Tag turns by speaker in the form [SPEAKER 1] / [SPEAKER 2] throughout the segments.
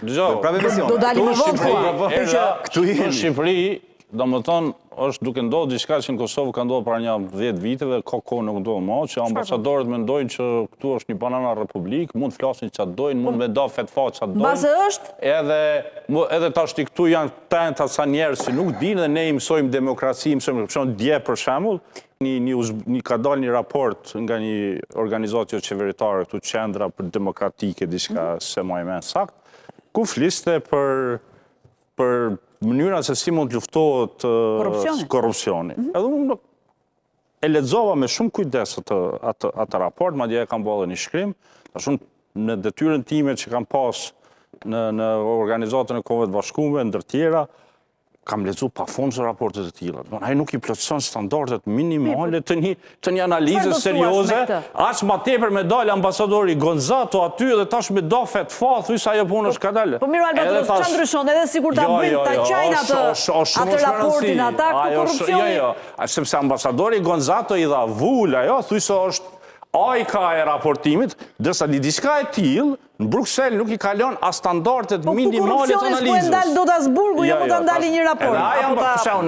[SPEAKER 1] Do dalim më vonë.
[SPEAKER 2] Këtu në Shqipëri, do më thonë, është duke ndodhë diçka që në Kosovë ka ndodhë para një 10 viteve, ka kohë nuk ndodhë më, që ambasadorët mendojnë që këtu është një banana republik, mund flasin që atë dojnë, mund me da fetfa që atë dojnë.
[SPEAKER 1] Basë është?
[SPEAKER 2] Edhe ta shti këtu janë të sa njerës që nuk dinë dhe ne i mësojmë demokraci, mësojmë dje për shemull, ka dal një raport nga një organizatë qeveritare këtu qendra për demokratike, diçka se ma i men sakt, ku fliste për mënyra se si mund të luftohet korupcioni. Edhe unë e lexova me shumë kujdes atë raport, madje e kam bërë një shkrim, në detyrën time që kam pas në organizatën e Kohëve të Bashkuara, ndër tjera, kam lexuar pafund raportet e tilla. Ai nuk i plotëson standardet minimale të një analize serioze, as më tepër me dal ambasadori Gonzato aty dhe tash me do fetfa, thuj sa ajo punë është kadale.
[SPEAKER 1] Po mirë Albatros, çfarë ndryshon? Edhe sikur ta bëjnë ta qajnë atë raportin ata këtë korrupsioni.
[SPEAKER 2] Jo, sepse ambasadori Gonzato i dha vul ajo, thuj se është ai ka e raportimit, dërsa diçka e tillë në Bruxelles nuk i kalon as standardet minimale të analizës. Po korrupcioni s'po ndal dot as burgu, jo më ta ndali një raport.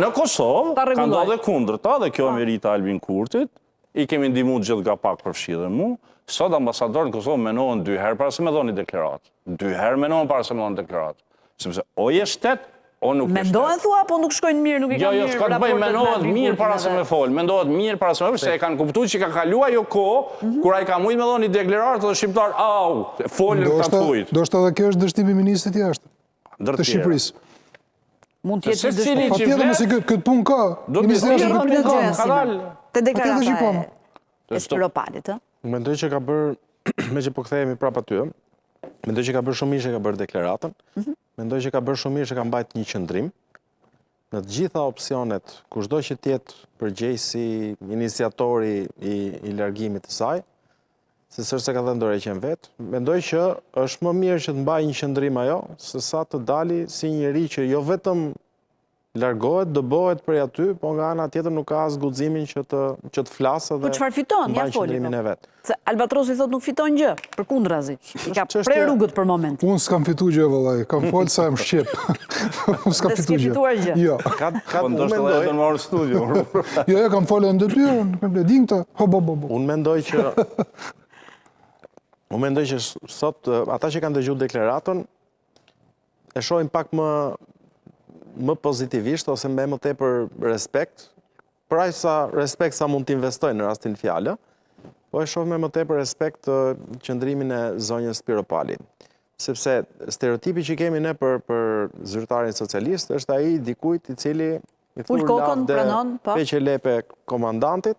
[SPEAKER 2] Në Kosovë ka ndodhur kundërta dhe kjo e merita Albin Kurtit, i kemi ndihmuar gjithë nga pak përfshirë mu. Sot ambasadorët në Kosovë menohen 2 herë para se me dhoni deklaratë. 2 herë menohen para se me dhoni deklaratë. Sepse o je shtet, o nuk je shtet.
[SPEAKER 1] Mendohen thua, po nuk shkojnë mirë, nuk i kanë mirë
[SPEAKER 2] raportet me Albin Kurtin. Mendohet mirë para se me fol, mendohet mirë para se me fol, se e kanë kuptuar që ka kaluar jo kohë, kur ai ka mujt me dhoni deklaratë dhe shqiptar, folën këta tujt.
[SPEAKER 3] Do shta dhe kjo është dështimi i ministrit jashtë të Shqipërisë.
[SPEAKER 1] Mund të jetë dështimi.
[SPEAKER 3] Patjetër nëse këtë punë ka, ministri jashtë këtë punë ka.
[SPEAKER 1] Te deklarata e Spiropalit, ë?
[SPEAKER 4] Mendoj që ka bërë, me që po kthehemi prapë aty, mendoj që ka bërë shumë mirë që ka bërë deklaratën. Mendoj që ka bërë shumë mirë që ka mbajt një qëndrim. Në të gjitha opsionet, kushdo që tjetë përgjegjësi, iniciatori i largimit të saj, se sërse ka dhe ndorëheqjen vetë, mendoj që është më mirë që të mbaj një qëndrim ajo, se sa të dali si njeri që jo vetëm largohet, dëbohet prej aty, po nga ana tjetër nuk ka as guximin që të flasë dhe
[SPEAKER 1] po çfarë fiton? Ja foli. Se Albatrosi thot nuk fiton gjë, përkundrazi. I ka pre rrugët për momentin.
[SPEAKER 3] Unë s'kam fituar gjë vallai, kam folë sa më shqip. Unë s'kam fituar gjë. Jo.
[SPEAKER 2] Po ndoshta edhe do të marr studio.
[SPEAKER 3] Jo, kam folë në detyrë, kam bledin këta.
[SPEAKER 4] Unë mendoj që sot ata që kanë dëgjuar deklaratën e shohin pak më pozitivisht ose me më tepër respekt, pra sa respekt sa mund të investojnë në rastin fjallë, po e shoh me më tepër respekt qëndrimin e zonjës Spiropali. Sepse stereotipi që kemi ne për zyrtarin socialist është ai dikujt i cili i thur lavde peqe lepe komandantit.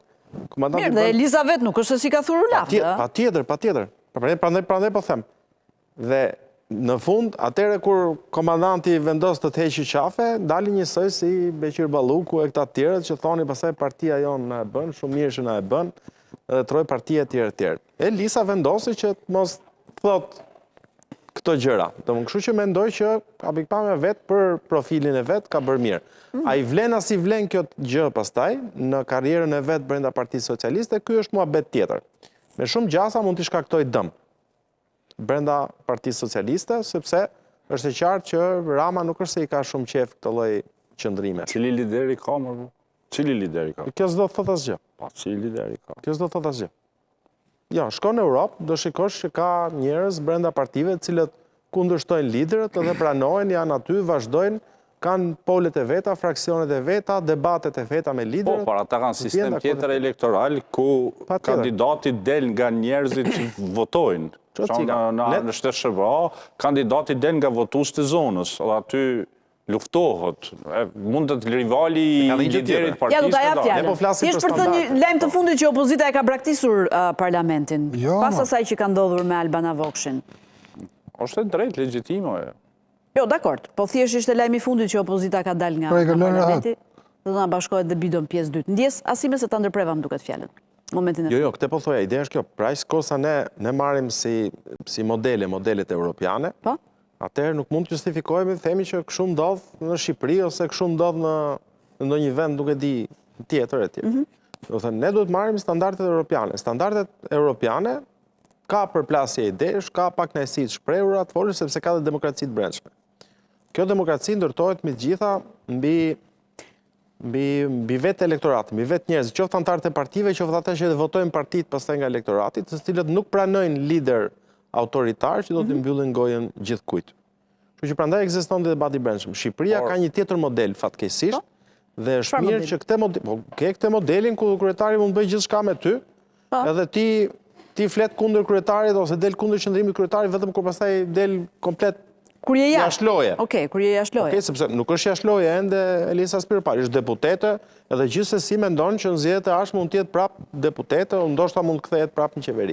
[SPEAKER 1] Mirë, dhe Eliza vet nuk është se si ka thurur lavde.
[SPEAKER 4] Patjetër. Prandaj po them. Dhe në fund, atëre kur komandanti vendos të heqë qafe, dali njësoj si Beqir Balluku e këta tjerët që thoni pasaj partia jonë na e bën, shumë mirë që na e bën, dhe troj partia tjerë. Elisa vendosi që mos thot këto gjëra. Do më kështu që mendoj që ka pikpamja vetë për profilin e vetë ka bërë mirë. A i vlen as i vlen kjo gjë pastaj në karrierën e vetë brenda Partisë Socialiste, ky është muhabet tjetër. Me shumë gjasa mund t'i shkaktoj dëm brenda Partisë Socialiste, sepse është e qartë që Rama nuk është se i ka shumë qef këtë lloj qëndrime.
[SPEAKER 2] Cili lideri ka, më? Cili lideri ka?
[SPEAKER 4] Kjo s'do të thot asgjë.
[SPEAKER 2] Pa, cili lideri ka?
[SPEAKER 4] Kjo s'do të thot asgjë. Jo, shko në Europë, do shikosh që ka njerëz brenda partive cilët kundërshtojnë liderët dhe pranojnë, janë aty, vazhdojnë, kanë polet e veta, fraksionet e veta, debatet e veta me liderët.
[SPEAKER 2] Po, para ta kanë sistem tjetër elektoral ku kandidati del nga njerëzit që votojnë. Në shtetë SHBA, kandidati del nga votues të zonës, dhe aty luftohet, mund të rivali i liderit partisë.
[SPEAKER 1] Ja, do ta jap fjalën. Thjesht për të një lajm të fundit që opozita e ka braktisur parlamentin, pas asaj që ka ndodhur me Albana Vokshin.
[SPEAKER 2] Është e drejtë, legjitime.
[SPEAKER 1] Jo, dakord, po thjesht ishte lajmi i fundit që opozita ka dalë nga parlamenti, do të na bashkohet dhe bidon pjesë dytë. Ndjes asime se ta ndërpreva më duket fjalën.
[SPEAKER 4] Jo, këte po thoja, ideja është kjo, pra kosa ne marrim si modelet europiane, atëherë nuk mund të justifikojmë, themi që kështu ndodh në Shqipëri ose kështu ndodh në ndonjë vend, nuk e di tjetër e tjetër. Do thënë, ne duhet marrim standardet europiane. Standardet europiane ka përplasje idesh, ka pak kënaqësi të shprehura, të folur sepse ka dhe demokraci të brendshme. Kjo demokraci ndërtohet me të gjitha mbi vetë elektoratin, mbi vetë njerëz, qoftë anëtarët e partive, qoftë ata që votojnë partitë pastaj nga elektorati, të cilët nuk pranojnë lider autoritar që do të mbyllin gojën gjithkujt. Kështu që prandaj ekziston dhe debati i brendshëm. Shqipëria ka një tjetër model fatkeqësisht dhe është mirë që këtë modelin ku kryetari mund të bëjë gjithçka me ty, edhe ti flet kundër kryetarit ose del kundër qëndrimit kryetarit vetëm kur pastaj del komplet
[SPEAKER 1] kur je
[SPEAKER 4] jashtëloje.
[SPEAKER 1] Okej, kur je jashtëloje.
[SPEAKER 4] Okej, sepse nuk është jashtëloje ende Elisa Spirpari, është deputete, edhe gjithsesi mendon që në zgjedhjet e ardhshme mund të jetë prap deputete, ndoshta mund të kthehet prap në qeveri.